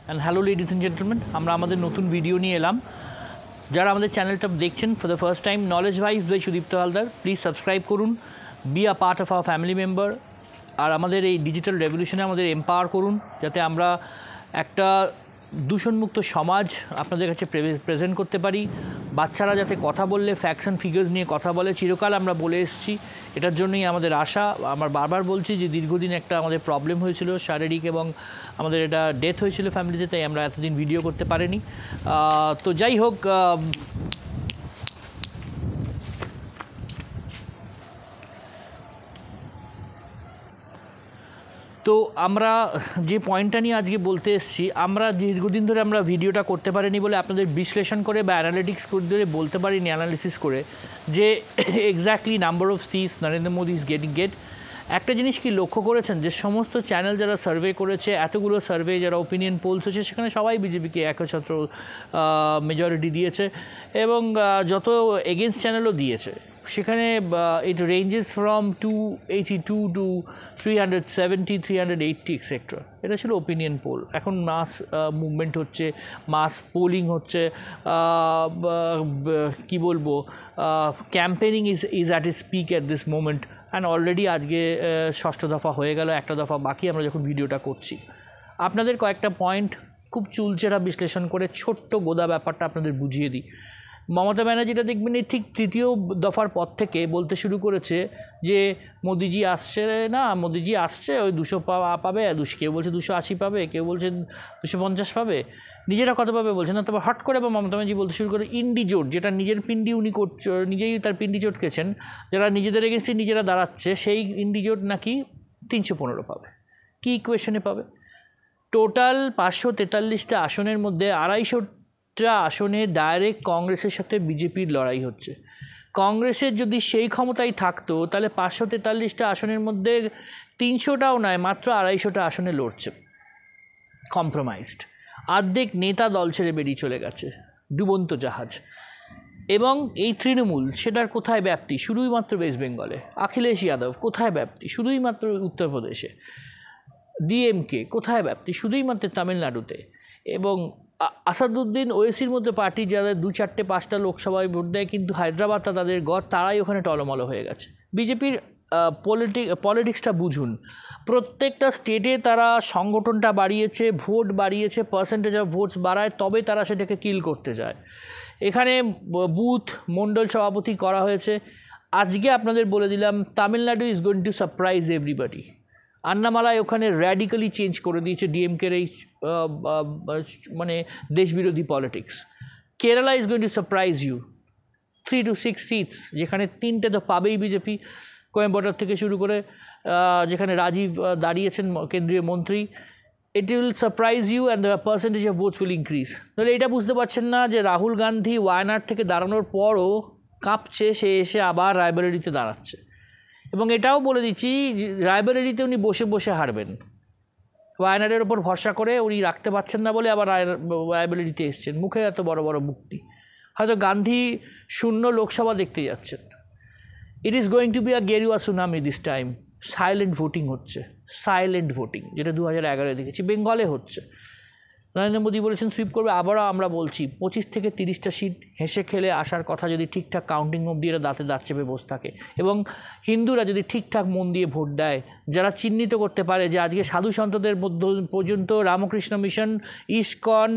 And hello ladies and gentleman, আমরা আমাদের নতুন ভিডিও নিয়ে এলাম। যারা আমাদের চ্যানেলটা দেখছেন for the first time, knowledge vibes by Sudipta Haldar, please subscribe করুন, be a part of our family member. আর আমাদের এই ডিজিটাল রেভলিউশনে আমাদের এম্পাওয়ার করুন, যাতে আমরা একটা দূষণমুক্ত সমাজ আপনাদের কাছে প্রেজেন্ট করতে পারি। বাচ্চারা যাতে কথা বললে ফ্যাক্টস অ্যান্ড ফিগার্স নিয়ে কথা বলে, চিরকাল আমরা বলে এসেছি, এটার জন্যই আমাদের আশা। আমার বারবার বলছি যে দীর্ঘদিন একটা আমাদের প্রবলেম হয়েছিল শারীরিক, এবং আমাদের এটা ডেথ হয়েছিল ফ্যামিলিতে, তাই আমরা এতদিন ভিডিও করতে পারিনি। তো যাই হোক, তো আমরা যে পয়েন্টটা নিয়ে আজকে বলতে এসেছি, আমরা দীর্ঘদিন ধরে আমরা ভিডিওটা করতে পারিনি বলে আপনাদের বিশ্লেষণ করে বা অ্যানালিটিক্স করে বলতে পারিনি, অ্যানালিসিস করে, যে exactly number of seats Narendra Modi is get. একটা জিনিস কি লক্ষ্য করেছেন, যে সমস্ত চ্যানেল যারা সার্ভে করেছে, এতগুলো সার্ভে যারা ওপিনিয়ন পোলস হচ্ছে, সেখানে সবাই বিজেপিকে একচ্ছত্র মেজরিটি দিয়েছে, এবং যত এগেনস্ট চ্যানেলও দিয়েছে, সেখানে ইট রেঞ্জেস ফ্রম 282 টু 370, 380 এক্সেট্রা। এটা ছিল ওপিনিয়ন পোল। এখন মাস মুভমেন্ট হচ্ছে, মাস পোলিং হচ্ছে, কি বলবো, campaigning is at its peak at this moment. And already আজকে ষষ্ঠ দফা হয়ে গেল, একটা দফা বাকি আমরা যখন ভিডিওটা করছি। আপনাদের কয়েকটা পয়েন্ট খুব চুলচেরা বিশ্লেষণ করে ছোট্ট গোদা ব্যাপারটা আপনাদের বুঝিয়ে দিই। মমতা ব্যানার্জিটা দেখবেন এই ঠিক তৃতীয় দফার পর থেকে বলতে শুরু করেছে যে মোদিজি আসছে না, মোদিজি আসছে, ওই 200 পাবে, কেউ বলছে 280 পাবে, কেউ বলছে 250 পাবে, নিজেরা কত পাবে বলছে না। তারপর হট করে মমতা ব্যানার্জি বলতে শুরু করে ইন্ডিজোট, যেটা নিজের পিন্ডি উনি নিজেই তার পিন্ডি চটকেছেন, যারা নিজেদের এগেন্স্টে নিজেরা দাঁড়াচ্ছে, সেই ইন্ডিজোট নাকি 315 পাবে। কী ইকুয়েশনে পাবে? টোটাল 543টা আসনের মধ্যে 250টা আসনে ডাইরেক্ট কংগ্রেসের সাথে বিজেপির লড়াই হচ্ছে। কংগ্রেসের যদি সেই ক্ষমতাই থাকতো, তাহলে 543টা আসনের মধ্যে 300টাও নয়, মাত্র 250টা আসনে লড়ছে। কম্প্রোমাইজড। অর্ধেক নেতা দল ছেড়ে বেরিয়ে চলে গেছে, ডুবন্ত জাহাজ। এবং এই তৃণমূল, সেটার কোথায় ব্যাপ্তি? শুধুই মাত্র ওয়েস্ট বেঙ্গলে। অখিলেশ যাদব কোথায় ব্যাপ্তি? শুধুই মাত্র উত্তরপ্রদেশে। ডিএমকে কোথায় ব্যাপ্তি? শুধুই মাত্র তামিলনাড়ুতে। এবং আসাদুদ্দিন ওয়েসির মধ্যে পার্টি যাদের 2, 4, 5টা লোকসভায় ভোট দেয়, কিন্তু হায়দ্রাবাদটা তাদের গড়, তারাই ওখানে টলমলো হয়ে গেছে। বিজেপির পলিটিক্সটা বুঝুন। প্রত্যেকটা স্টেটে তারা সংগঠনটা বাড়িয়েছে, ভোট বাড়িয়েছে, পার্সেন্টেজ অফ ভোটস বাড়ায়, তবে তারা সেটাকে কিল করতে যায়। এখানে বুথ মণ্ডল সভাপতি করা হয়েছে। আজকে আপনাদের বলে দিলাম, Tamil Nadu is going to surprise everybody. Annamalai ওখানে র্যাডিক্যালি চেঞ্জ করে দিয়েছে ডিএমকের এই মানে দেশবিরোধী politics. Kerala is going to surprise you, 3 to 6 seats, যেখানে 3টে তো পাবেই বিজেপি, কোয়েম্বাটোর থেকে শুরু করে, যেখানে রাজীব দাঁড়িয়েছেন কেন্দ্রীয় মন্ত্রী। It will surprise you and the percentage of votes will increase. তাহলে এটা বুঝতে পারছেন না যে রাহুল গান্ধী ওয়ায়নাড থেকে দাঁড়ানোর পরও কাঁপছে, সে এসে আবার রায়বেরেলিতে দাঁড়াচ্ছে। এবং এটাও বলে দিচ্ছি, রায়বেরেলিতে উনি বসে বসে হারবেন। ওয়ায়নাডের ওপর ভরসা করে উনি রাখতে পারছেন না বলে আবার রায়বেরেলিতে এসছেন, মুখে এত বড় বড় মুক্তি। হয়তো গান্ধী শূন্য লোকসভা দেখতে যাচ্ছেন। It is going to be a গেরুয়া tsunami this time. Silent voting হচ্ছে, সাইলেন্ট ভোটিং, যেটা 2011-এ দেখেছি। বেঙ্গলে হচ্ছে। নরেন্দ্র মোদী বলেছেন সুইপ করবে, আবারও আমরা বলছি 25 থেকে 30টা সিট হেসে খেলে আসার কথা, যদি ঠিকঠাক কাউন্টিং অবধি এরা দাঁতে দাঁত চেপে বসে থাকে, এবং হিন্দুরা যদি ঠিকঠাক মন দিয়ে ভোট দেয়, যারা চিহ্নিত করতে পারে যে আজকে সাধু সন্তদের মধ্যে পর্যন্ত রামকৃষ্ণ মিশন, ইস্কন,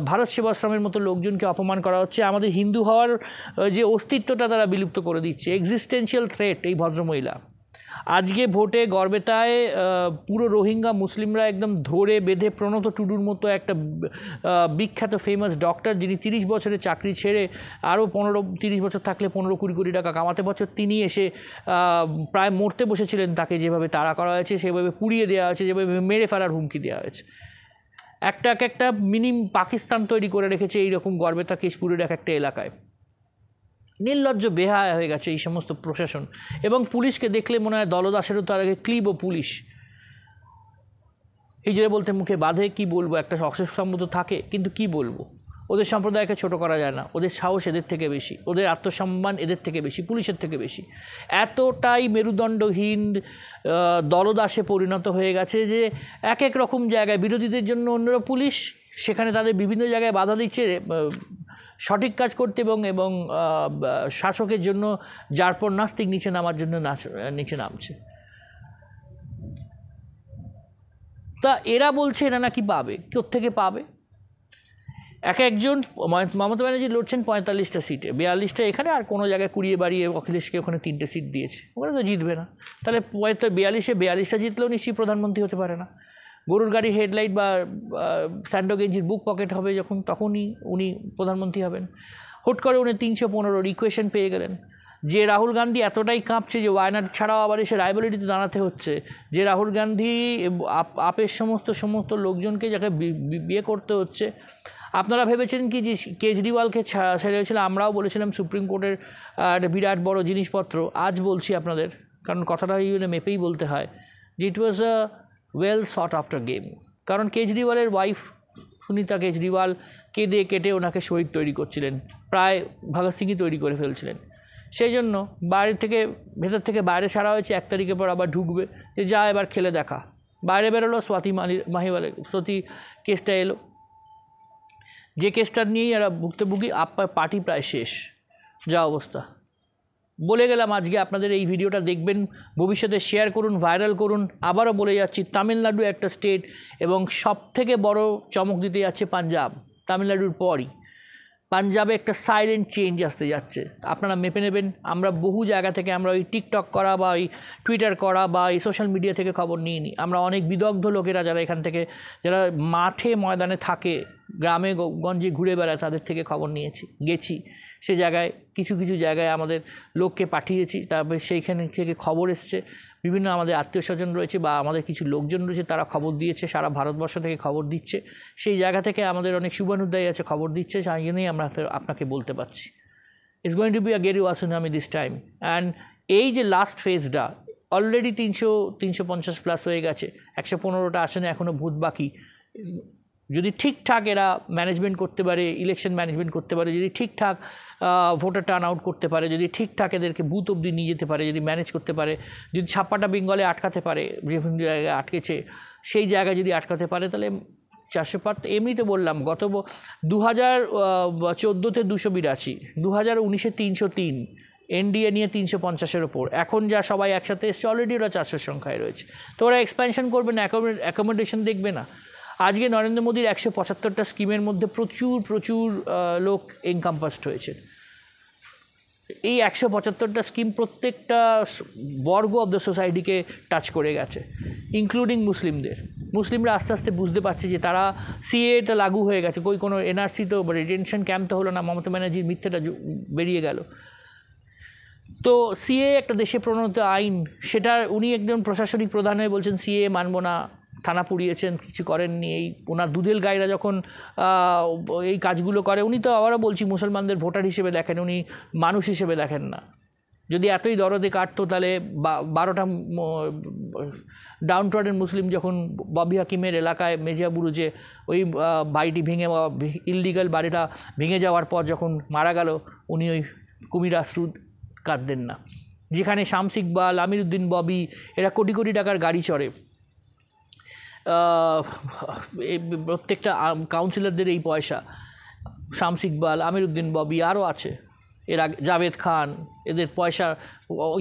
ভারত সেবাশ্রমের মতো লোকজনকে অপমান করা হচ্ছে, আমাদের হিন্দু হওয়ার যে অস্তিত্বটা তারা বিলুপ্ত করে দিচ্ছে। এক্সিস্টেন্সিয়াল থ্রেট এই ভদ্রমহিলা। আজকে ভোটে গড়বেতায় পুরো রোহিঙ্গা মুসলিমরা একদম ধরে বেঁধে, প্রণত টুডুর মতো একটা বিখ্যাত ফেমাস ডক্টর, যিনি 30 বছরের চাকরি ছেড়ে আরও 15-30 বছর থাকলে 15-20 কোটি টাকা কামাতে বছর, তিনি এসে প্রায় মরতে বসেছিলেন। তাকে যেভাবে তাড়া করা হয়েছে, সেভাবে পুড়িয়ে দেওয়া হয়েছে, যেভাবে মেরে ফেলার হুমকি দেওয়া হয়েছে। একটা পাকিস্তান তৈরি করে রেখেছে এইরকম গড়বেতা কেশপুরের একটা এলাকায়। নির্লজ্জ বেহায়া হয়ে গেছে এই সমস্ত প্রশাসন। এবং পুলিশকে দেখলে মনে হয় দলদাসেরও তার আগে ক্লিব ও পুলিশ। হিজড়ে বলতে মুখে বাঁধে, কি বলবো, একটা অসুস্থ থাকে, কিন্তু কি বলবো, ওদের সম্প্রদায়কে ছোট করা যায় না, ওদের সাহস এদের থেকে বেশি, ওদের আত্মসম্মান এদের থেকে বেশি, পুলিশের থেকে বেশি। এতটাই মেরুদণ্ডহীন দলদাসে পরিণত হয়ে গেছে যে এক এক রকম জায়গায় বিরোধীদের জন্য অন্যরা পুলিশ, সেখানে তাদের বিভিন্ন জায়গায় বাধা দিচ্ছে সঠিক কাজ করতে, এবং শাসকের জন্য যার পর নাস্তিক নিচে নামার জন্য নিচে নামছে। তা এরা বলছে এরা নাকি পাবে, কোত্থেকে পাবে? একজন মমতা ব্যানার্জি লড়ছেন 45টা সিটে, 42টা এখানে, আর কোনো জায়গায় কুড়িয়ে বাড়িয়ে অখিলেশকে ওখানে 3টে সিট দিয়েছে, ওখানে তো জিতবে না। তাহলে 42টা জিতলেও নিশ্চয়ই প্রধানমন্ত্রী হতে পারে না। গরুর গাড়ি হেডলাইট বা স্যান্ডো গেঞ্জির বুক পকেট হবে যখন, তখনই উনি প্রধানমন্ত্রী হবেন। হুট করে উনি 315 ইকুয়েশন পেয়ে গেলেন। যে রাহুল গান্ধী এতটাই কাঁপছে যে ওয়ায়নাড ছাড়াও আবার এসে রায়বরেলিতে দাঁড়াতে হচ্ছে, যে রাহুল গান্ধী আপের সমস্ত লোকজনকে যাকে বিয়ে করতে হচ্ছে। আপনারা ভেবেছেন কি যে কেজরিওয়ালকে ছেড়ে হয়েছিল? আমরাও বলেছিলাম সুপ্রিম কোর্টের একটা বিরাট বড় জিনিসপত্র। আজ বলছি আপনাদের, কারণ কথাটা মেপেই বলতে হয়, যে it was a well shot after game. কারণ কেজরিওয়ালের ওয়াইফ সুনিতা কেজরিওয়াল কেঁদে কেটে ওনাকে শহীদ তৈরি করছিলেন, প্রায় ভগৎ সিংই তৈরি করে ফেলছিলেন। সেই জন্য ভেতর থেকে বাইরে ছাড়া হয়েছে, 1 তারিখের পর আবার ঢুকবে, যে যা এবার খেলে দেখা। বাইরে বেরোলো, স্বাতি মাহিওয়ালের কেসটা এলো, যে কেসটা নিয়েই এরা ভুক্তভোগী। আপনার পার্টি প্রায় শেষ, যা অবস্থা। বলে গেলাম আজকে আপনাদের এই ভিডিওটা দেখবেন, ভবিষ্যতে শেয়ার করুন, ভাইরাল করুন। আবারও বলে যাচ্ছি, তামিলনাড়ু একটা স্টেট, এবং সবথেকে বড় চমক দিতে যাচ্ছে পাঞ্জাব। তামিলনাড়ুর পরই পাঞ্জাবে একটা সাইলেন্ট চেঞ্জ আসতে যাচ্ছে, আপনারা মেপে নেবেন। আমরা বহু জায়গা থেকে, আমরা ওই টিকটক করা বা ওই টুইটার করা বা এই সোশ্যাল মিডিয়া থেকে খবর নিয়ে নিই। আমরা অনেক বিদগ্ধ লোকেরা যারা এখান থেকে, যারা মাঠে ময়দানে থাকে, গ্রামে গঞ্জে ঘুরে বেড়ায়, তাদের থেকে খবর গেছি। সে জায়গায় কিছু জায়গায় আমাদের লোককে পাঠিয়েছি, তারপরে সেইখানে থেকে খবর এসছে। বিভিন্ন আমাদের আত্মীয় স্বজন রয়েছে বা আমাদের কিছু লোকজন রয়েছে, তারা খবর দিয়েছে, সারা ভারতবর্ষ থেকে খবর দিচ্ছে। সেই জায়গা থেকে আমাদের অনেক শুভানুধ্যায়ী আছে, খবর দিচ্ছে, সেই জন্যই আমরা আপনাকে বলতে পারছি। It's going to be a গেরি সুনামি দিস টাইম। অ্যান্ড এই যে লাস্ট ফেজটা, অলরেডি 350 প্লাস হয়ে গেছে, 115টা আসনে এখনও ভোট বাকি। যদি ঠিকঠাক এরা ম্যানেজমেন্ট করতে পারে, ইলেকশন ম্যানেজমেন্ট করতে পারে, যদি ঠিকঠাক ভোটার টার্ন আউট করতে পারে, যদি ঠিকঠাক এদেরকে বুথ অবধি নিয়ে যেতে পারে, যদি ম্যানেজ করতে পারে, যদি ছাপ্পাটা বেঙ্গলে আটকাতে পারে, বিভিন্ন জায়গায় আটকেছে, সেই জায়গায় যদি আটকাতে পারে, তাহলে 405। এমনিতে বললাম, গত 2014-তে 282, 2019-এ 303, এনডিএ নিয়ে 350-এর ওপর। এখন যা সবাই একসাথে এসছে, অলরেডি ওরা 400 সংখ্যায় রয়েছে। তো ওরা এক্সপ্যানশন করবে না, অ্যাকোমোডেশন দেখবে না। আজকে নরেন্দ্র মোদীর 175টা স্কিমের মধ্যে প্রচুর লোক এনকাম্পাসড হয়েছে। এই 175টা স্কিম প্রত্যেকটা বর্গ অফ দ্য সোসাইটিকে টাচ করে গেছে, ইনক্লুডিং মুসলিমদের। মুসলিমরা আস্তে আস্তে বুঝতে পারছে যে তারা সিএটা লাগু হয়ে গেছে, কোনো এনআরসি তো রিটেনশন ক্যাম্প তো হলো না, মমতা ব্যানার্জির মিথ্যেটা বেরিয়ে গেল। তো সিএ একটা দেশে প্রণীত আইন, সেটা উনি একজন প্রশাসনিক প্রধান হয়ে বলছেন সিএ মানব না, থানা পুড়িয়েছেন, কিছু করেননি। এই ওনার দুধেল গাইরা যখন এই কাজগুলো করে, উনি তো আবারও বলছি মুসলমানদের ভোটার হিসেবে দেখেন, উনি মানুষ হিসেবে দেখেন না। যদি এতই দরদে কাটতো, তাহলে 12টা ডাউন ট্রডেন মুসলিম যখন ববি হাকিমের এলাকায় মেজিয়াবুরুজে ওই বাড়িটি ভেঙে, ইললিগাল বাড়িটা ভেঙে যাওয়ার পর যখন মারা গেল, উনি ওই কুমির আশ্রু কাঁদতেন না। যেখানে শামস ইকবাল, আমিরুদ্দিন ববি, এরা কোটি কোটি টাকার গাড়ি চড়ে, প্রত্যেকটা কাউন্সিলরদের এই পয়সা, শামস ইকবাল, আমিরুদ্দিন ববি, আরও আছে, এরা জাভেদ খান, এদের পয়সা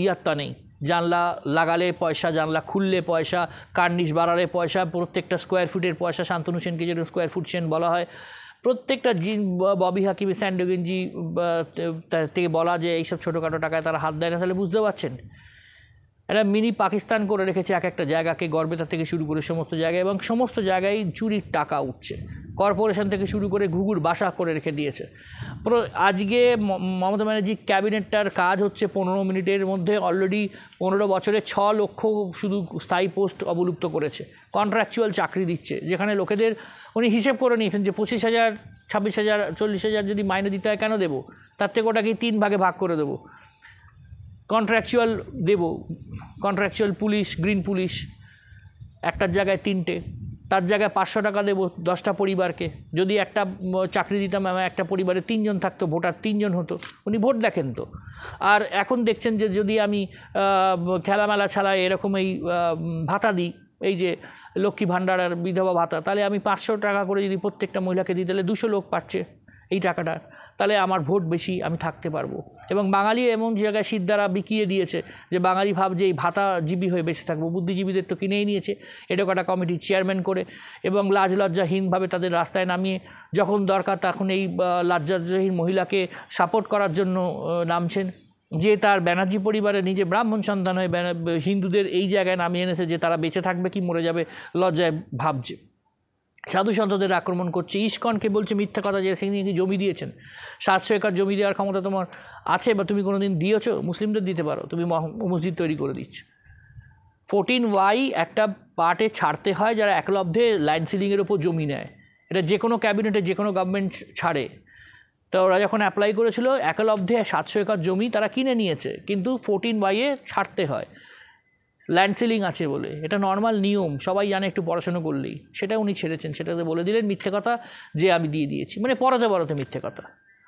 ইয়াত্তা নেই। জানলা লাগালে পয়সা, জানলা খুললে পয়সা, কার্নিশ বাড়ালে পয়সা, প্রত্যেকটা স্কোয়ার ফুটের পয়সা। শান্তনু সেনকে যেটা স্কোয়ার ফুট সেন বলা হয়, প্রত্যেকটা ববি হাকিম, স্যান্ডো গেঞ্জি থেকে বলা যে এইসব ছোটোখাটো টাকায় তারা হাত দেয় না। তাহলে বুঝতে পারছেন, একটা মিনি পাকিস্তান করে রেখেছে এক একটা জায়গাকে, গড়বেতা থেকে শুরু করে সমস্ত জায়গায়, এবং সমস্ত জায়গায় চুরির টাকা উঠছে। কর্পোরেশন থেকে শুরু করে ঘুঘুর বাসা করে রেখে দিয়েছে। আজকে মমতা ব্যানার্জি ক্যাবিনেটটার কাজ হচ্ছে 15 মিনিটের মধ্যে অলরেডি 15 বছরে 6 লক্ষ শুধু স্থায়ী পোস্ট অবলুপ্ত করেছে। কন্ট্রাকচুয়াল চাকরি দিচ্ছে, যেখানে লোকেদের উনি হিসেব করে নিয়েছেন যে 25,000, 26,000, 40,000 যদি মাইনে দিতে হয় কেন দেবো, তার থেকে ওটাকেই 3 ভাগে ভাগ করে দেবো। কন্ট্রাকচুয়াল দেব, কন্ট্রাকচুয়াল পুলিশ, গ্রিন পুলিশ, একটার জায়গায় 3টে, তার জায়গায় 500 টাকা দেবো 10টা পরিবারকে। যদি একটা চাকরি দিতাম একটা পরিবারে 3 জন থাকতো, ভোটার 3 জন হতো, উনি ভোট দেখেন তো। আর এখন দেখছেন যে যদি আমি খেলামেলা ছাড়াই এরকম এই ভাতা দিই, এই যে লক্ষ্মী ভাণ্ডার আর বিধবা ভাতা, তাহলে আমি 500 টাকা করে যদি প্রত্যেকটা মহিলাকে দিই, তাহলে 200 লোক পাচ্ছে এই টাকাটা, তাহলে আমার ভোট বেশি, আমি থাকতে পারবো। এবং বাঙালি এমন জায়গায় সিদ্ধারা বিকিয়ে দিয়েছে যে বাঙালি ভাবছে এই ভাতাজীবী হয়ে বেঁচে থাকবো। বুদ্ধিজীবীদের তো কিনেই নিয়েছে এডোকাটা কমিটির চেয়ারম্যান করে, এবং লাজ লজ্জাহীনভাবে তাদের রাস্তায় নামিয়ে যখন দরকার তখন এই লজ্জাহীন মহিলাকে সাপোর্ট করার জন্য নামছেন। যে তার ব্যানার্জি পরিবারে নিজে ব্রাহ্মণ সন্তান হয়ে হিন্দুদের এই জায়গায় নামিয়ে এনেছে যে তারা বেঁচে থাকবে কি মরে যাবে লজ্জায় ভাবছে। সাধু সন্তদের আক্রমণ করছে, ইস্কনকে বলছে মিথ্যা কথা যে সে নিয়ে কি জমি দিয়েছেন। 700 একর জমি দেওয়ার ক্ষমতা তোমার আছে বা তুমি কোনো দিন দিয়েছো? মুসলিমদের দিতে পারো, তুমি মসজিদ তৈরি করে দিচ্ছ। 14Y একটা পার্টে ছাড়তে হয় যারা একলব্ধে লাইন সিলিংয়ের ওপর জমি নেয়। এটা যে কোনো ক্যাবিনেটে যে কোনো গভর্নমেন্ট ছাড়ে। তো ওরা যখন অ্যাপ্লাই করেছিল একলব্ধে 700 একর জমি তারা কিনে নিয়েছে, কিন্তু 14Y ছাড়তে হয় ল্যান্ড সিলিং আছে বলে। এটা নর্মাল নিয়ম, সবাই জানে একটু পড়াশোনা করলেই। সেটা উনি ছেড়েছেন, সেটাতে বলে দিলেন মিথ্যে কথা যে আমি দিয়ে দিয়েছি, মানে পরতে মিথ্যে কথা,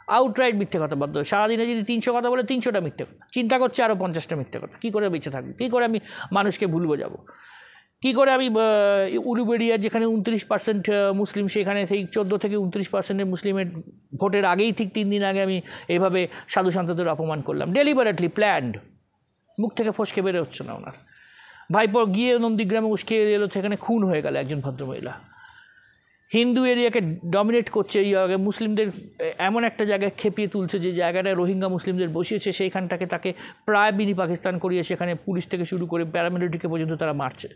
আউটরাইট মিথ্যে কথা বাধ্য। সারাদিনে যদি 300 কথা বলে 300টা মিথ্যে কথা, চিন্তা করছে আরও 50টা মিথ্যে কথা। কী করে বেঁচে থাকবো, কী করে আমি মানুষকে ভুলবো যাবো, কী করে আমি উলুবেড়িয়ার যেখানে 29% মুসলিম, সেখানে সেই 14 থেকে 29% মুসলিমের ভোটের আগেই ঠিক 3 দিন আগে আমি এইভাবে সাধু সন্তদের অপমান করলাম, ডেলিবারেটলি প্ল্যান্ড, মুখ থেকে ফসকে বেরো হচ্ছে না ওনার। ভাইপো গিয়ে নন্দীগ্রামে উস্কে এলো, সেখানে খুন হয়ে গেল একজন ভদ্রমহিলা। হিন্দু এরিয়াকে ডমিনেট করছে এই জায়গায়, মুসলিমদের এমন একটা জায়গায় খেপিয়ে তুলছে যে জায়গাটায় রোহিঙ্গা মুসলিমদের বসিয়েছে, সেইখানটাকে তাকে প্রায় মিনি পাকিস্তান করিয়ে সেখানে পুলিশ থেকে শুরু করে প্যারামিলিটারিকে পর্যন্ত তারা মারছে।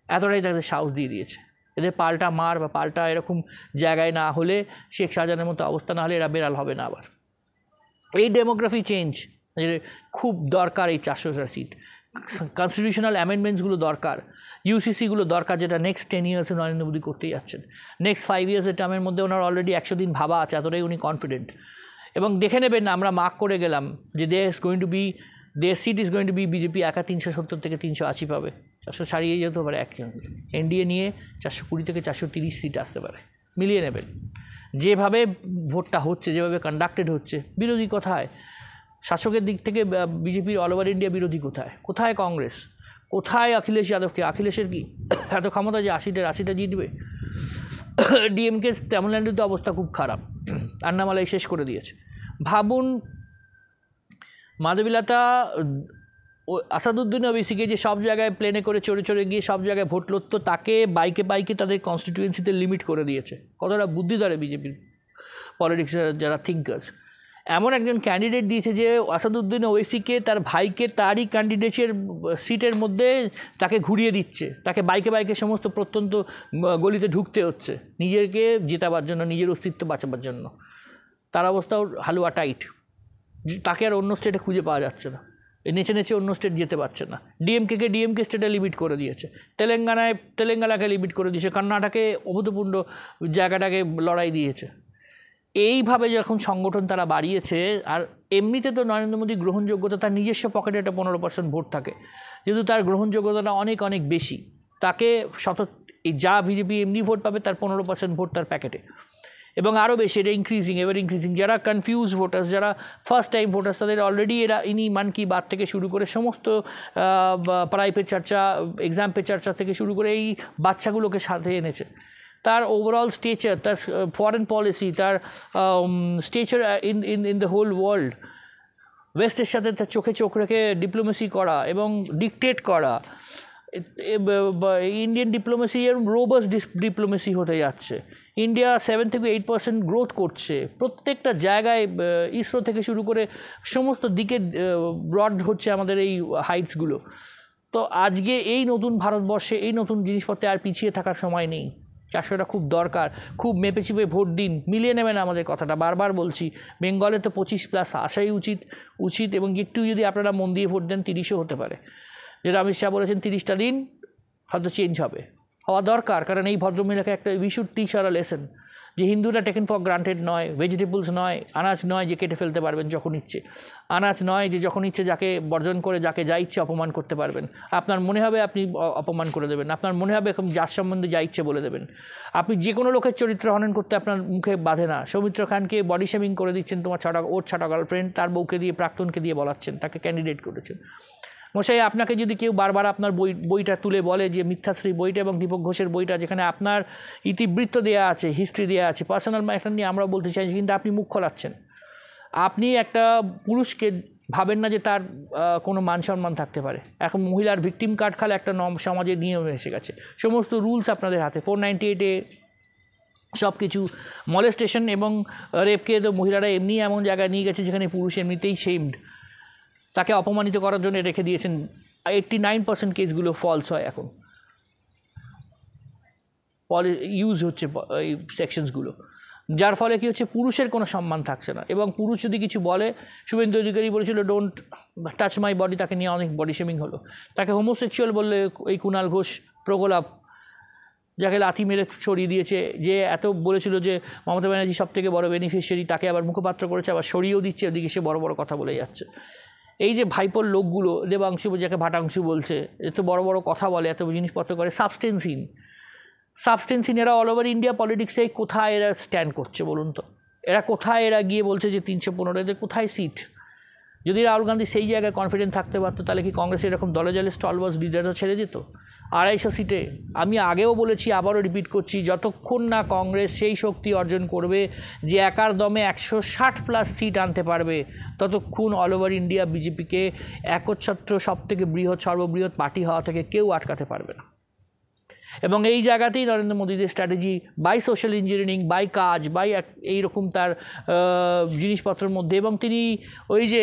এতটাই তাদের সাহস দিয়ে দিয়েছে। এদের পাল্টা মার বা পাল্টা এরকম জায়গায় না হলে, শেখ শাহজাহানের মতো অবস্থা না হলে এরা বেড়াল হবে না আবার। এই ডেমোগ্রাফি চেঞ্জ খুব দরকার, এই 400টা সিট। কনস্টিটিউশনাল অ্যামেন্ডমেন্টসগুলো দরকার, ইউসিসিগুলো দরকার, যেটা নেক্সট 10 ইয়ার্সে নরেন্দ্র মোদী করতেই যাচ্ছেন। নেক্সট 5 ইয়ার্সের টার্মের মধ্যে ওনার অলরেডি 100 দিন ভাবা আছে, এতটাই উনি কনফিডেন্ট। এবং দেখে নেবেন, আমরা মার্ক করে গেলাম যে there seat is going to be BJP একা 370 থেকে 380 পাবে, 400 ছাড়িয়ে যেতে পারে একজন। এনডিএ নিয়ে 420 থেকে 430 সিট আসতে পারে, মিলিয়ে নেবেন। যেভাবে ভোটটা হচ্ছে, যেভাবে কন্ডাক্টেড হচ্ছে, বিরোধী কোথায়? শাসকের দিক থেকে বিজেপির অল ওভার ইন্ডিয়া বিরোধী কোথায় কংগ্রেস, কোথায় অখিলেশ যাদবকে? অখিলেশের কি এত ক্ষমতা যে 80টা জিতবে? ডিএমকে তামিলনাড়ুতে অবস্থা খুব খারাপ, আন্নামালাই শেষ করে দিয়েছে। ভাবুন, মাধবীলতা আসাদুদ্দিন ওবিসিকে যে সব জায়গায় প্লেনে করে চড়ে গিয়ে সব জায়গায় ভোট লড়তো, তাকে বাইকে তাদের কনস্টিটিউয়েন্সিতে লিমিট করে দিয়েছে। কতটা বুদ্ধি ধরে বিজেপির পলিটিক্সের যারা থিঙ্কার্স। এমন একজন ক্যান্ডিডেট দিয়েছে যে আসাদুদ্দিন ওয়েসিকে তার ভাইকে তারই ক্যান্ডিডেটের সিটের মধ্যে তাকে ঘুরিয়ে দিচ্ছে, তাকে বাইকে সমস্ত প্রত্যন্ত গলিতে ঢুকতে হচ্ছে নিজেকে জেতাবার জন্য, নিজের অস্তিত্ব বাঁচাবার জন্য। তার অবস্থাও হালুয়া টাইট, তাকে আর অন্য স্টেটে খুঁজে পাওয়া যাচ্ছে না, নেচে অন্য স্টেট যেতে পারছে না। ডিএমকে স্টেটে লিমিট করে দিয়েছে, তেলেঙ্গানাকে লিমিট করে দিয়েছে, কর্ণাটকে অভূতপূর্ণ জায়গাটাকে লড়াই দিয়েছে। এইভাবে যখন সংগঠন তারা বাড়িয়েছে, আর এমনিতে তো নরেন্দ্র মোদী গ্রহণযোগ্যতা, তার নিজস্ব পকেটে একটা 15% ভোট থাকে, যেহেতু তার গ্রহণযোগ্যতাটা অনেক বেশি, তাকে যা বিজেপি এমনি ভোট পাবে তার 15% ভোট তার প্যাকেটে, এবং আরও বেশি। এটা ইনক্রিজিং। যারা কনফিউজ ভোটার্স, যারা ফার্স্ট টাইম ভোটার্স, তাদের অলরেডি ইনি মান কি বাত থেকে শুরু করে সমস্ত পড়াই পে চর্চা, এক্সাম পে চর্চা থেকে শুরু করে এই বাচ্চাগুলোকে সাথে এনেছে। তার ওভারঅল স্টেচার, তার ফরেন পলিসি, তার স্টেচার ইন দ্য হোল ওয়ার্ল্ড, ওয়েস্টের সাথে তার চোখে চোখ রেখে ডিপ্লোমেসি করা এবং ডিকটেট করা, ইন্ডিয়ান ডিপ্লোমেসি এরকম রোবাস্ট ডিপ্লোমেসি হতে যাচ্ছে। ইন্ডিয়া 7 থেকে 8% গ্রোথ করছে, প্রত্যেকটা জায়গায় ইসরো থেকে শুরু করে সমস্ত দিকে ব্রড হচ্ছে আমাদের এই হাইটসগুলো। তো আজকে এই নতুন ভারতবর্ষে এই নতুন জিনিসপত্রে আর পিছিয়ে থাকার সময় নেই। 400টা খুব দরকার, খুব মেপে চিপে ভোট দিন, মিলিয়ে নেবেন আমাদের কথাটা, বারবার বলছি। বেঙ্গলে তো 25+ আসাই উচিত, এবং একটু যদি আপনারা মন দিয়ে ভোট দেন 30ও হতে পারে। যেটা অমিত শাহ বলেছেন 30টা দিন হয়তো চেঞ্জ হওয়া দরকার, কারণ এই ভদ্রমহিলাকে একটা we should teach her a lesson, যে হিন্দুরা টেকেন ফর গ্রান্টেড নয়, ভেজিটেবলস নয়, আনাজ নয় যে কেটে ফেলতে পারবেন যখন ইচ্ছে, আনাজ নয় যে যখন ইচ্ছে যাকে বর্জন করে যাকে যা ইচ্ছে অপমান করতে পারবেন, আপনার মনে হবে আপনি অপমান করে দেবেন, আপনার মনে হবে যার সম্বন্ধে যা ইচ্ছে বলে দেবেন, আপনি যে কোনো লোকের চরিত্র হনন করতে আপনার মুখে বাধে না। সৌমিত্র খানকে বডি শেমিং করে দিচ্ছেন, ওর ছটা গার্লফ্রেন্ড, তার বউকে দিয়ে প্রাক্তনকে দিয়ে বলাচ্ছেন, তাকে ক্যান্ডিডেট করেছেন। মশাই আপনাকে যদি কেউ বারবার আপনার বইটা তুলে বলে যে মিথ্যাশ্রী বইটা এবং দীপক ঘোষের বইটা যেখানে আপনার ইতিবৃত্ত দেওয়া আছে, হিস্ট্রি দেওয়া আছে, পার্সোনাল ম্যাটার নিয়ে আমরা বলতে চাইছি, কিন্তু আপনি মুখ খোলাচ্ছেন। আপনি একটা পুরুষকে ভাবেন না যে তার কোনো মান সম্মান থাকতে পারে। এখন মহিলার ভিকটিম কার্ড খালে একটা সমাজের নিয়ম এসে গেছে, সমস্ত রুলস আপনাদের হাতে। 498A সব কিছু মলেস্টেশন এবং রেপকে তো মহিলারা এমনি এমন জায়গায় নিয়ে গেছে যেখানে পুরুষ এমনিতেই শেমড, তাকে অপমানিত করার জন্য রেখে দিয়েছেন। 89% কেসগুলো ফলস হয় এখন, ইউজ হচ্ছে এই সেকশনসগুলো, যার ফলে কী হচ্ছে, পুরুষের কোনো সম্মান থাকছে না। এবং পুরুষ যদি কিছু বলে, শুভেন্দু অধিকারী বলেছিল ডোন্ট টাচ মাই বডি, তাকে নিয়ে অনেক বডি শেমিং হলো। তাকে হোমোসেক্সুয়াল বললে এই কুণাল ঘোষ প্রগলাপ, যাকে লাথি মেরে সরিয়ে দিয়েছে, যে এত বলেছিল যে মমতা ব্যানার্জি সব থেকে বড় বেনিফিশিয়ারি, তাকে আবার মুখপাত্র করেছে, আবার সরিয়েও দিচ্ছে, ওদিকে সে বড় বড় কথা বলে যাচ্ছে। এই যে ভাইপোর লোকগুলো, দেবাংশু যাকে ভাটাংশু বলছে, এত বড় বড় কথা বলে, এত জিনিসপত্র করে, সাবস্টেন্সহীন এরা অল ওভার ইন্ডিয়া পলিটিক্সে কোথায় এরা স্ট্যান্ড করছে বলুন তো? এরা কোথায় এরা গিয়ে বলছে যে 315, এদের কোথায় সিট? যদি রাহুল গান্ধী সেই জায়গায় কনফিডেন্ট থাকতে পারতো, তাহলে কি কংগ্রেস এরকম দলে জলে স্টলওয়ার্স লিডাররা ছেড়ে যেত? 250 সিটে, আমি আগেও বলেছি, আবারও রিপিট করছি, যতক্ষণ না কংগ্রেস সেই শক্তি অর্জন করবে যে একার দমে 160+ সিট আনতে পারবে, ততক্ষণ অল ওভার ইন্ডিয়া বিজেপিকে একচ্ছত্র সবথেকে সর্ববৃহৎ পার্টি হওয়া থেকে কেউ আটকাতে পারবে না। এবং এই জায়গাতেই নরেন্দ্র মোদীদের strategy, by social engineering, by কাজ, বাই এইরকম তার জিনিসপত্রের মধ্যে। এবং তিনি ওই যে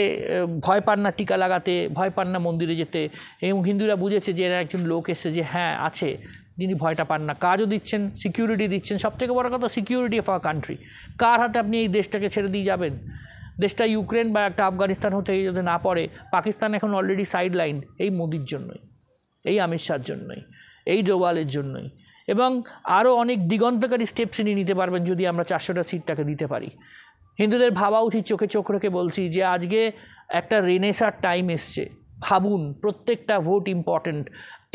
ভয় পান না টিকা লাগাতে, ভয় পান না মন্দিরে যেতে, এবং হিন্দুরা বুঝেছে যে এরা একজন লোক এসছে যে হ্যাঁ আছে, যিনি ভয়টা পান না, কাজও দিচ্ছেন, সিকিউরিটি দিচ্ছেন। সবথেকে বড় কথা, সিকিউরিটি অফ আওয়ার কান্ট্রি। কার হাতে আপনি এই দেশটাকে ছেড়ে দিয়ে যাবেন? দেশটা ইউক্রেন বা একটা আফগানিস্তান হতে যদি না পড়ে, পাকিস্তান এখন অলরেডি সাইড লাইন এই মোদির জন্যই, এই অমিত শাহর জন্যই, এই ডোভালের জন্যই। এবং আরও অনেক দিগন্তকারী স্টেপস নিতে পারবেন যদি আমরা 400টা সিটটাকে দিতে পারি। হিন্দুদের ভাবা উচিত, চোখে চোখ রেখে বলছি, যে আজকে একটা রেনেসার টাইম এসছে। ভাবুন, প্রত্যেকটা ভোট ইম্পর্টেন্ট,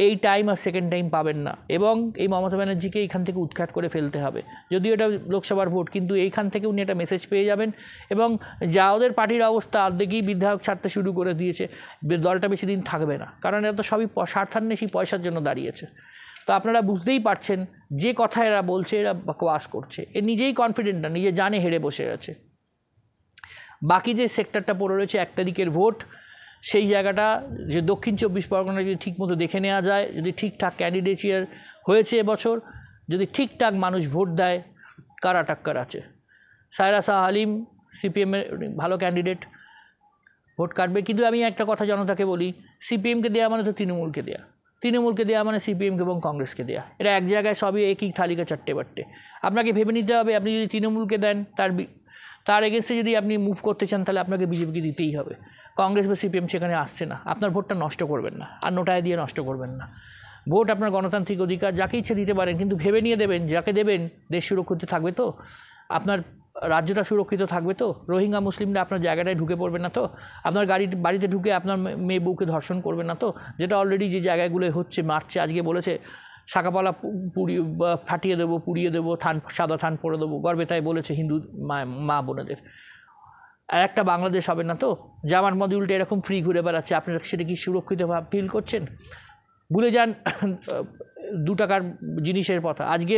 এই টাইম আর সেকেন্ড টাইম পাবেন না। এবং এই মমতা ব্যানার্জিকে এইখান থেকে উৎখাত করে ফেলতে হবে। যদিও এটা লোকসভার ভোট, কিন্তু এইখান থেকে উনি একটা মেসেজ পেয়ে যাবেন। এবং যা ওদের পার্টির অবস্থা, অর্ধেকই বিধায়ক ছাড়তে শুরু করে দিয়েছে, দলটা বেশি দিন থাকবে না, কারণ এরা তো সবই স্বার্থান্বেষী, পয়সার জন্য দাঁড়িয়েছে। তো আপনারা বুঝতেই পারছেন যে কথা এরা বলছে, এরা বকওয়াস করছে, এ নিজেই কনফিডেন্ট না, নিজে জানে হেরে বসে আছে। বাকি যে সেক্টরটা পড়ে রয়েছে 1 তারিখের ভোট, সেই জায়গাটা যে দক্ষিণ 24 পরগনা যদি ঠিকমতো দেখে নেওয়া যায়, যদি ঠিকঠাক ক্যান্ডিডেটশিপ হয়েছে এবছর, যদি ঠিকঠাক মানুষ ভোট দেয়, কারা টাক্কার আছে। সায়রা শাহ হালিম সিপিএমের ভালো ক্যান্ডিডেট, ভোট কাটবে। কিন্তু আমি একটা কথা জনতাকে বলি, সিপিএমকে দেওয়া মানে তো তৃণমূলকে দেওয়া, তৃণমূলকে দেওয়া মানে সিপিএমকে এবং কংগ্রেসকে দেওয়া, এরা এক জায়গায় সবই একই থালিকা চারটে বাট্টে। আপনাকে ভেবে নিতে হবে, আপনি যদি তৃণমূলকে দেন, তার এগেন্সে যদি আপনি মুভ করতে চান, তাহলে আপনাকে বিজেপিকে দিতেই হবে। কংগ্রেস বা সিপিএম সেখানে আসছে না, আপনার ভোটটা নষ্ট করবেন না, আর নোটায় দিয়ে নষ্ট করবেন না। ভোট আপনার গণতান্ত্রিক অধিকার, যাকে ইচ্ছে দিতে পারেন, কিন্তু ভেবে নিয়ে দেবেন, যাকে দেবেন দেশ সুরক্ষিত থাকবে তো, আপনার রাজ্যটা সুরক্ষিত থাকবে তো, রোহিঙ্গা মুসলিমরা আপনার জায়গাটায় ঢুকে পড়বে না তো, আপনার বাড়িতে ঢুকে আপনার মেয়ে বউকে ধর্ষণ করবে না তো, যেটা অলরেডি যে জায়গাগুলো হচ্ছে, মারছে। আজকে বলেছে শাকাপালা ফাটিয়ে দেবো, পুড়িয়ে দেবো, সাদা থান পরে দেবো, গর্বে তাই বলেছে হিন্দু মা বোনেদের। আর একটা বাংলাদেশ হবে না তো, জামার মধ্যে উল্টে এরকম ফ্রি ঘুরে বেড়াচ্ছে, আপনারা সেটা কি সুরক্ষিত ফিল করছেন? ভুলে যান 2 টাকার জিনিসের কথা। আজকে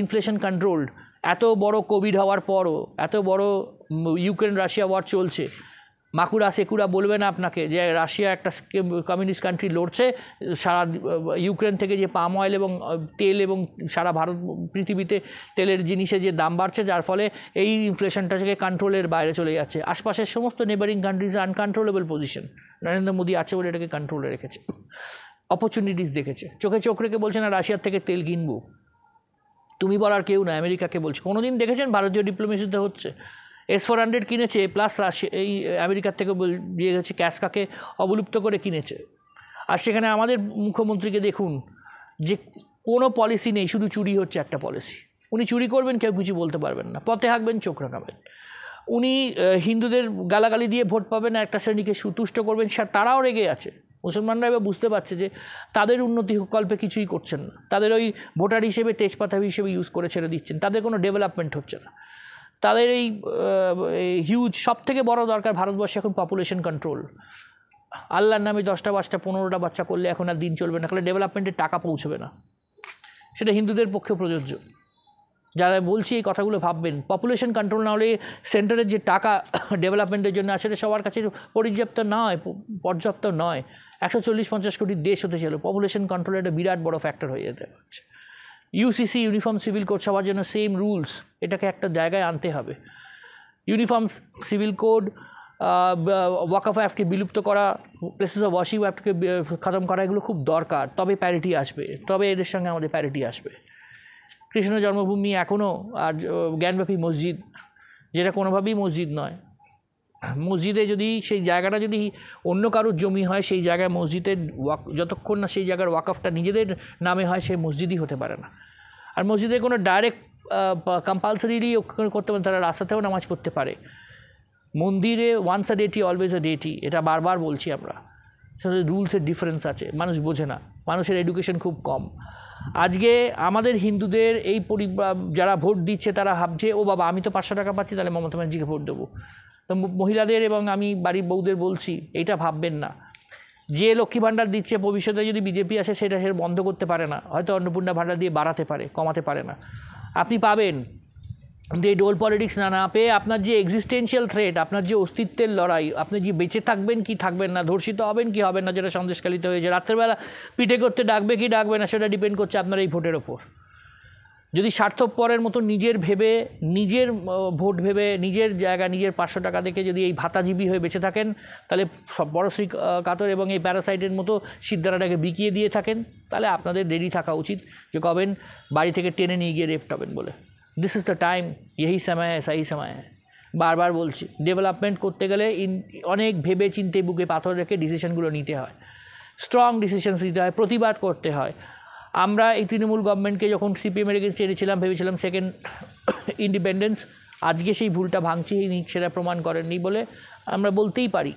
ইনফ্লেশন কন্ট্রোলড, এত বড় কোভিড হওয়ার পরও, এত বড় ইউক্রেন রাশিয়া ওয়ার চলছে, মাকুরা সেকুরা বলবে না আপনাকে যে রাশিয়া একটা কমিউনিস্ট কান্ট্রি লড়ছে, সারা ইউক্রেন থেকে যে পাম অয়েল এবং তেল এবং সারা ভারত পৃথিবীতে তেলের জিনিসের যে দাম বাড়ছে, যার ফলে এই ইনফ্লেশনটা থেকে কন্ট্রোলের বাইরে চলে যাচ্ছে। আশপাশের সমস্ত neighbouring countries uncontrollable position, Narendra Modi আছে বলে এটাকে কন্ট্রোলে রেখেছে, অপরচুনিটিস দেখেছে, চোখে চোখ রেখে বলছে না রাশিয়ার থেকে তেল কিনবো। তুমি বলার কেউ না, আমেরিকাকে বলছে। কোনোদিন দেখেছেন ভারতীয় ডিপ্লোমেসিতে হচ্ছে? S-400 কিনেছে, প্লাস রাশিয়া এই আমেরিকার থেকে দিয়ে গেছে, ক্যাসকাকে অবলুপ্ত করে কিনেছে। আর সেখানে আমাদের মুখ্যমন্ত্রীকে দেখুন যে কোনো পলিসি নেই, শুধু চুরি হচ্ছে একটা পলিসি। উনি চুরি করবেন, কেউ কিছু বলতে পারবেন না, পথে হাঁকবেন, চোখ রাখাবেন। উনি হিন্দুদের গালাগালি দিয়ে ভোট পাবেন, একটা শ্রেণীকে সুতুষ্ট করবেন, তারাও রেগে আছে। মুসলমানরা এবার বুঝতে পারছে যে তাদের উন্নতি কল্পে কিছুই করছেন না, তাদের ওই ভোটার হিসেবে তেজপাতা হিসেবে ইউজ করে ছেড়ে দিচ্ছেন, তাদের কোনো ডেভেলপমেন্ট হচ্ছে না। তাদের এই হিউজ, সব থেকে বড় দরকার ভারতবর্ষে এখন পপুলেশন কন্ট্রোল। আল্লাহর নামে 10টা বাচ্চা 15টা বাচ্চা করলে এখন আর দিন চলবে না, তাহলে ডেভেলপমেন্টের টাকা পৌঁছবে না। সেটা হিন্দুদের পক্ষে প্রযোজ্য। যারা বলছি এই কথাগুলো ভাববেন, পপুলেশন কন্ট্রোল না হলে সেন্টারের যে টাকা ডেভেলপমেন্টের জন্য আসলে সবার কাছে পর্যাপ্ত নয়। 140-50 কোটির দেশ হতে চলো, পপুলেশন কন্ট্রোলের একটা বিরাট বড় ফ্যাক্টর হয়ে যেতে পারছে। ইউসিসি, ইউনিফর্ম সিভিল কোড, সবার জন্য সেম রুলস, এটাকে একটা জায়গায় আনতে হবে। ইউনিফর্ম সিভিল কোড, ওয়াকফ অ্যাক্টকে বিলুপ্ত করা, প্লেসেস অফ ওয়ার্শিপ অ্যাক্টকে খতম করা, এগুলো খুব দরকার। তবে প্যারিটি আসবে, তবে এদের সঙ্গে আমাদের প্যারিটি আসবে। কৃষ্ণ জন্মভূমি এখনও, আর জ্ঞানব্যাপী মসজিদ, যেটা কোনোভাবেই মসজিদ নয়। মসজিদে যদি সেই জায়গাটা যদি অন্য কারোর জমি হয়, সেই জায়গায় মসজিদের যতক্ষণ না সেই জায়গার ওয়াকফটা নিজেদের নামে হয়, সেই মসজিদই হতে পারে না। আর মসজিদে কোনো ডাইরেক্ট কম্পালসারিলি করতে পারে, তারা রাস্তাতেও নামাজ পড়তে পারে। মন্দিরে ওয়ান্স আ ডেটি অলওয়েজ আ ডেটি, এটা বারবার বলছি আমরা। রুলসের ডিফারেন্স আছে, মানুষ বোঝে না, মানুষের এডুকেশন খুব কম। আজকে আমাদের হিন্দুদের এই যারা ভোট দিচ্ছে তারা ভাবছে, ও বাবা আমি তো 500 টাকা পাচ্ছি, তাহলে মমতা ব্যানার্জিকে ভোট দেবো। তো মহিলাদের এবং আমি বাড়ির বউদের বলছি, এইটা ভাববেন না। যে লক্ষ্মী ভাণ্ডার দিচ্ছে, ভবিষ্যতে যদি বিজেপি আসে সেটা বন্ধ করতে পারে না, হয়তো অন্নপূর্ণা ভাণ্ডার দিয়ে বাড়াতে পারে, কমাতে পারে না। আপনি পাবেন, কিন্তু এই ডোল পলিটিক্স না পেয়ে আপনার যে এক্সিস্টেন্সিয়াল থ্রেট, আপনার যে অস্তিত্বের লড়াই, আপনি যে বেঁচে থাকবেন কি থাকবেন না, ধর্ষিত হবেন কি হবেন না, যেটা সন্দেশকালিত হয়েছে, রাত্রেবেলা পিঠে করতে ডাকবে কি ডাকবে না, সেটা ডিপেন্ড করছে আপনার এই ভোটের ওপর। যদি স্বার্থপরের মতো নিজের ভোট ভেবে, নিজের জায়গা, নিজের 500 টাকা দেখে যদি এই ভাতাজীবী হয়ে বেঁচে থাকেন, তাহলে সব বড়শ্রী কাতর এবং এই প্যারাসাইটের মতো সিদ্ধারাটাকে বিকিয়ে দিয়ে থাকেন, তাহলে আপনাদের রেডি থাকা উচিত যে কবেন বাড়ি থেকে টেনে নিয়ে গিয়ে রেপ হবেন বলে। দিস ইজ দ্য টাইম, यही समय है, सही समय है। বারবার বলছি, ডেভেলপমেন্ট করতে গেলে অনেক ভেবে চিন্তে বুকে পাথর রেখে ডিসিশনগুলো নিতে হয়, স্ট্রং ডিসিশনস নিতে হয়, প্রতিবাদ করতে হয়। আমরা এই তৃণমূল গভর্নমেন্টকে যখন সিপিএমের এগেন্স্টে এনেছিলাম, ভেবেছিলাম সেকেন্ড ইন্ডিপেন্ডেন্স, আজকে সেই ভুলটা ভাঙছি, সেটা প্রমাণ করেননি বলে আমরা বলতেই পারি।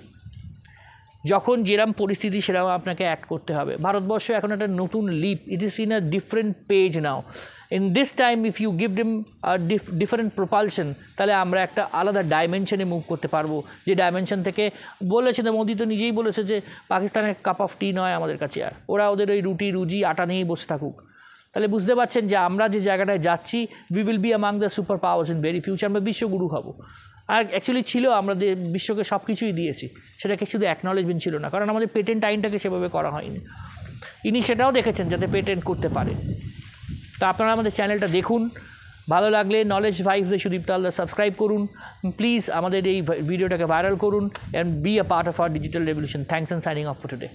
যখন যেরকম পরিস্থিতি সেরকম আপনাকে অ্যাক্ট করতে হবে। ভারতবর্ষ এখন একটা নতুন leap, it is in a different page now. In this time if you give them different propulsion, তাহলে আমরা একটা আলাদা ডাইমেনশনে মুভ করতে পারবো, যে ডাইমেনশন থেকে বলেছে, মোদি তো নিজেই বলেছে যে পাকিস্তানের কাপ অফ টি নয় আমাদের কাছে, আর ওরা ওদের ওই রুজি আটা নিয়েই বসে থাকুক। তাহলে বুঝতে পারছেন যে আমরা যে জায়গাটায় যাচ্ছি, we will be among the super powers in very future. আমরা বিশ্বগুরু হব। আর অ্যাকচুয়ালি ছিল, আমরা বিশ্বকে সব কিছুই দিয়েছি, সেটাকে শুধু অ্যাকনলেজমেন্ট ছিল না, কারণ আমাদের পেটেন্ট আইনটাকে সেভাবে করা হয়নি। ইনি সেটাও দেখেছেন যাতে পেটেন্ট করতে পারে। তো আপনারা আমাদের চ্যানেলটা দেখুন, ভালো লাগলে knowledge vibes with Sudipta Haldar subscribe করুন, প্লিজ আমাদের এই ভিডিওটাকে ভাইরাল করুন, and be a part of our digital revolution. Thanks and signing off for today.